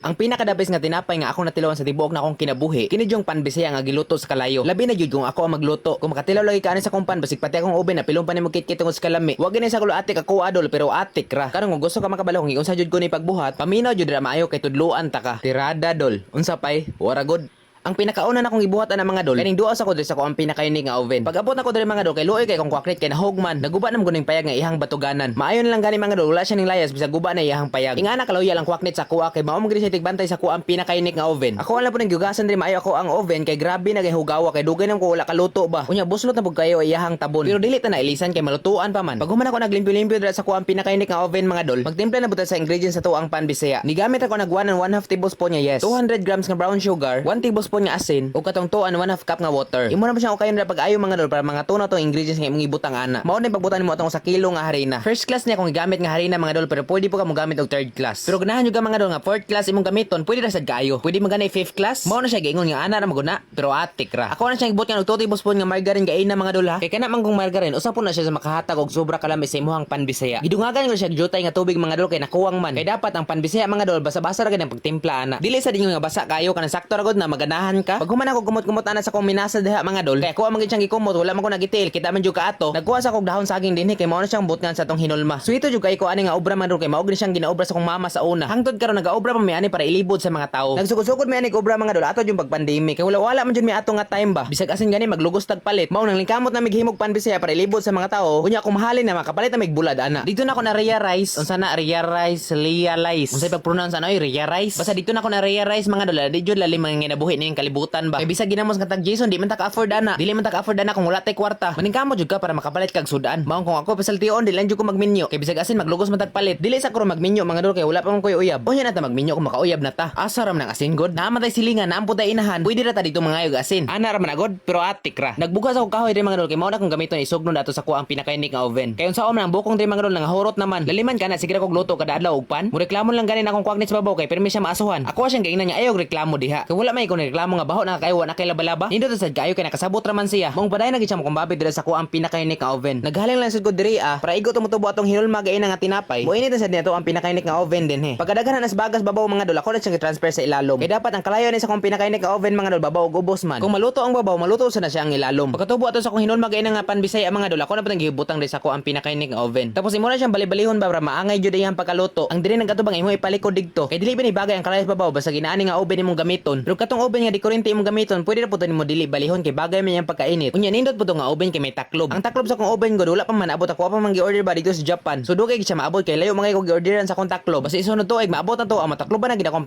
Ang pinakadabis nga tinapay nga akong natilawan sa tibuok na akong kinabuhi, kini yung panbisaya nga giluto sa kalayo. Labi na jud kung ako ang magluto. Kung makatilaw lagi ka ani sa kong pan, basig pati akong oven na pilong pa ni mo kit tungod sa kalami. Wa gani sa kulo atik ako adol pero atik ra. Karon kung gusto ka makabalo kung unsa jud ko ni pagbuhat, paminaw jud ra maayo kay tudluan ta ka. Tirada dol. Unsa pay? Wara god. Ang pinakauna na kong gibuhatan ng mga dol, kaning duwa sa ko diri sa ko ang pinakainig nga oven. Pag abot na ko diri mga dol, kay luoy kay kung kwakrit kay nahugman, naguba na mo guning payag nga ihang batuganan. Maayo na lang gani mga dol, wala siya ning layas bisag guba na ihang payag. Ingana kaloya lang kwakrit sa kuha kay mao mo gid siya tigbantay sa ko ang pinakainig nga oven. Ako wala po nang giugasan diri maayo ako ang oven kay grabe na kay hugawa kay dugay nang ko wala kaluto ba. Unya buslot na pug kayo iyahang tabon. Pero dili ta na ilisan kay malutuan pa man. Pag human ako naglimpyo-limpyo diri sa ko ang pinakainig nga oven mga dol, magtimpla na buta sa ingredients sa to ang pan bisaya. Nigamit ako nag 1 and 1/2 tablespoon niya, yes. 200 grams nga brown sugar, 1 tablespoon nga asin, ug katong 2 and 1/2 cup nga water. Imo na ba siyang ukayon ra pag ayo mga dol para mga tunaw tong ingredients nga imong ibutang ana. Mao na pagbutan nimo atong sa kilo nga harina. First class niya kung gigamit nga harina mga dol pero pwede po ka mo gamit og third class. Pero ganahan jud ka mga dol nga fourth class imong gamiton, pwede ra sad kaayo. Pwede mo gani fifth class. Mao na siya giingon nga ana ra maguna pero atik ra. Ako na siyang ibot nga og 2 tablespoon nga margarine gain na mga dol ha. Kay kana man kung margarine usa po na siya sa makahatag og sobra kalami sa imong panbisaya. Gidungagan ko siya jutay nga tubig mga dol kay nakuwang man. Kay dapat ang panbisaya mga dol basa-basa ra gid ang pagtimpla ana. Dili sa dinyo nga basa kayo kana sakto ra gud na maganahan ka. Pag human ako gumot-gumot ana sa kombinasa diha mga dol. Kay ako ang siyang gikumot wala man ko nagitil kita man jud ka ato. Nagkuha sa kog dahon saging dinhi kay mao na siyang butngan sa atong hinulma. Suito jud kay ko ani nga obra man dol kay mao gid siyang ginaobra sa kong mama sa una. Hangtod karon nagaobra pa mi ani para ilibot sa mga tawo. Nagsugod-sugod mi ani obra mga dol ato jud pag pandemic. Kay wala man jud mi ato nga time ba. Bisag asin gani maglugos tag palit. Mao nang lingkamot na mighimog panbisaya para ilibot sa mga tawo. Unya ako mahalin na makapalit na migbulad ana. Dito na ako na realize unsa na realize. Unsay pag-pronounce ano realize. Basta dito na ako na realize mga dol di jud lalim mga ginabuhi ning kalibutan ba. Kay bisag ginamos nga tag Jason di man ta ka-afford ana. Dili man ta ka-afford ana kung wala tay kwarta. Maningkamot jud ka para makapalit kag sudan. Mao kung ako pasaltion dili lang jud ko magminyo. Kay bisag asin maglugos man tag palit. Dili sa ko magminyo mga dol kay wala pa man koy uyab. Unya na ta magminyo kung makauyab na ta. Asa ram nang asin god. Namatay silingan naampo tay inahan. Pwede ra ta dito mangayog asin. Ana ra man agod pero atik ra. Nagbugas ako kahoy diri mga dol kay mao na kung gamiton isugnon dato sa ko ang pinakainik nga oven. Kay unsa man ang bukong diri mga dol nangahurot naman. Laliman kana sige ra kog luto kada adlaw og pan. Mo reklamo lang ganin akong kwaknit sa babaw kay permi siya maasuhan. Ako siyang gaingnan niya ayog reklamo diha. Kay wala may ko reklamo nga baho na kayo na kay laba-laba. Nindot sad kayo kay nakasabot ra man siya. Mong paday nagit siya mo kumbabit diri sa ko ang pinakainik nga oven. Naghaling lang sad ko diri para igo tumutubo atong hinulma gaina nga tinapay. Moinit na sad nito ang pinakainik nga oven din he. Pagkadaghanan nas bagas babaw mga dol ako na siyang transfer sa ilalom. Kay dapat ang kalayo ni sa kong pinakainik nga oven mga dol babaw ug ubos man. Kung maluto ang babaw maluto sa na siya ang ilalom. Pagkatubo ato sa kong hinulma gaina nga panbisaya mga dol ako na patang gihibutang diri sa ko ang pinakainik nga oven. Tapos imo na siyang bali-balihon ba para maangay jud iyang pagkaluto. Ang diri nagkatubang imo ipalikod digto. Kay dili ba ni bagay ang kalayo babaw basta ginaani nga oven imong gamiton. Pero katong oven nga di kuryente imong gamiton pwede ra pud nimo dili balihon kay bagay man yang pagkainit. Unya nindot pud nga oven kay may taklob. Ang taklob sa kong oven god wala pa man abot ako pa man gi-order ba dito sa Japan. So dugay gid siya maabot kay layo mga ko gi-orderan sa kong taklob. Basta isunod tuig maabot na to ang matakloban na gid akong